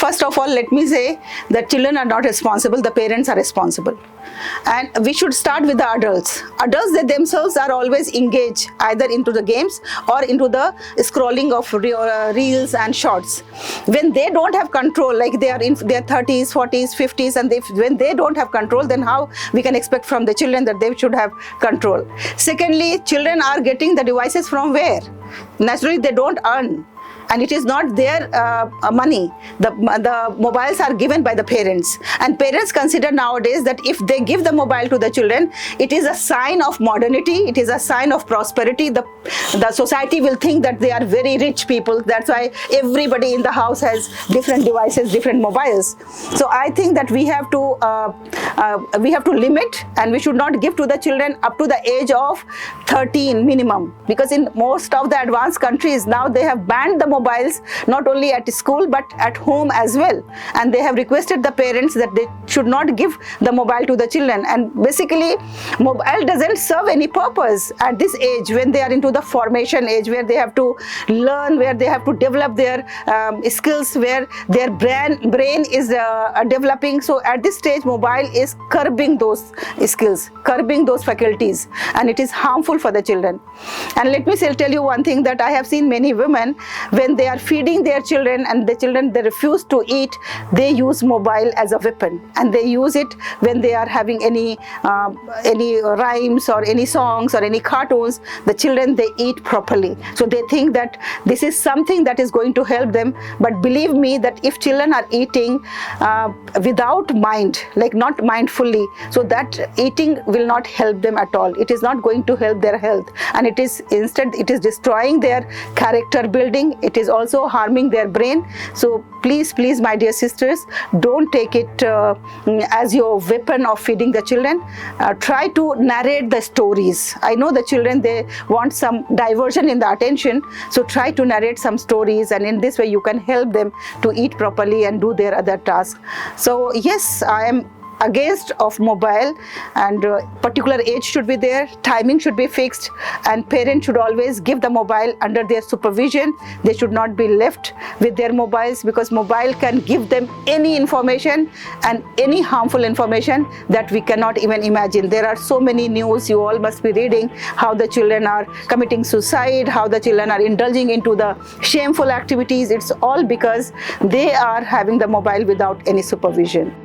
first of all, let me say that children are not responsible, the parents are responsible. And we should start with the adults. Adults, they themselves are always engaged either into the games or into the scrolling of reels and shorts. When they don't have control, like they are in their 30s, 40s, 50s, and when they don't have control, then how we can expect from the children that they should have control? Secondly, children are getting the devices from where? Naturally, they don't earn. And it is not their money. The mobiles are given by the parents. And parents consider nowadays that if they give the mobile to the children, it is a sign of modernity, it is a sign of prosperity. The society will think that they are very rich people. That's why everybody in the house has different devices, different mobiles. So I think that we have to limit, and we should not give to the children up to the age of 13 minimum. Because in most of the advanced countries now, they have banned the mobiles not only at school but at home as well, and they have requested the parents that they should not give the mobile to the children. And basically mobile doesn't serve any purpose at this age, when they are into the formation age, where they have to learn, where they have to develop their skills, where their brain is developing. So at this stage, mobile is curbing those skills, curbing those faculties, and it is harmful for the children. And let me tell you one thing, that I have seen many women, when they are feeding their children and the children, they refuse to eat, they use mobile as a weapon, and they use it when they are having any rhymes or any songs or any cartoons. The children, they eat properly, so they think that this is something that is going to help them. But believe me, that if children are eating without mind, like not mindfully, so that eating will not help them at all. It is not going to help their health, and it is instead, it is destroying their character building. It is also harming their brain. So please, my dear sisters, don't take it as your weapon of feeding the children. Try to narrate the stories. I know the children, they want some diversion in the attention, so try to narrate some stories, and in this way you can help them to eat properly and do their other tasks. So yes, I am against of mobile, and particular age should be there, timing should be fixed, and parents should always give the mobile under their supervision. They should not be left with their mobiles, because mobile can give them any information and any harmful information that we cannot even imagine. There are so many news you all must be reading, how the children are committing suicide, how the children are indulging into the shameful activities. It's all because they are having the mobile without any supervision.